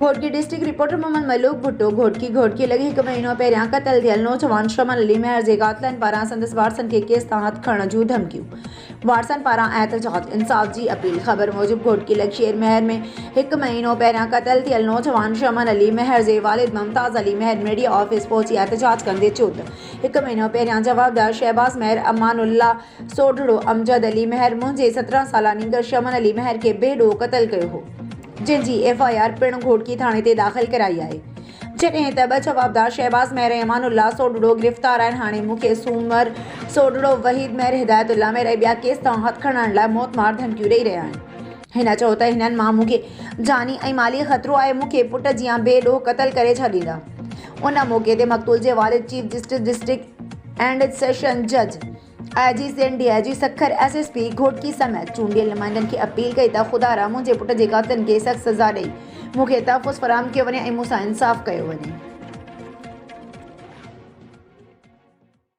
Ghotki district reporter Mohammad Malook Bhutto Ghotki लगी हिकु महीनो पहिरियां क़तल थियल नौजवान शमन अली महर जे क़ातिलनि पारां संदसि वारसनि खे केस तां हथ खणण जूं धमकियूं। वारसनि पारां एहतजाज इंसाफ़ जी अपील। ख़बर मूजिबि घोटकी लगी शेर महर में हिकु महीनो पहिरियां क़तल थियल नौजवान शमन अली महर जे वालिद मुमताज़ अली महर मीडिया ऑफिस पहुची एहतजाज कंदे चयो त हिकु महीनो पहिरियां जवाबदार शहबाज़ महर, अमानुल्ला सोढड़ो, अमजद अली महर मुंहिंजे 17 साला नींगर शमन अली महर खे बेॾोह क़तल कयो हो, जंहिंजी FIR पिणु घोटकी थाणे ते दाख़िल कराई आहे। जॾहिं त ॿ जवाबदार शहबाज़ महर ऐं अमानुल्ला सोढड़ो गिरफ़्तार आहिनि। हाणे मूंखे सूमर सोढड़ो, वहीद महर, हिदायतुल्ला महर ऐं ॿिया केस तां हथ खणण लाइ मौतमार धमकियूं ॾेई रहिया आहिनि। हिन चयो त हिननि मां मूंखे जानी ऐं माली ख़तरो आहे, मूंखे पुट जियां बेॾोह क़तल करे छॾींदा। उन मौक़े ते मक़तूल जे वालिद chief justice district and session जज IG Sindh, DIG Sukkur, SSP Ghotki समेत चूंडियल नुमाइंदनि खे अपील कई त ख़ुदा मुंहिंजे पुट जे क़ातिलनि खे सख़्त सज़ा ॾेई मूंखे तहफ़्फ़ुज़ फ़राहम कयो वञे ऐं मूंसां इंसाफ़ कयो वञे।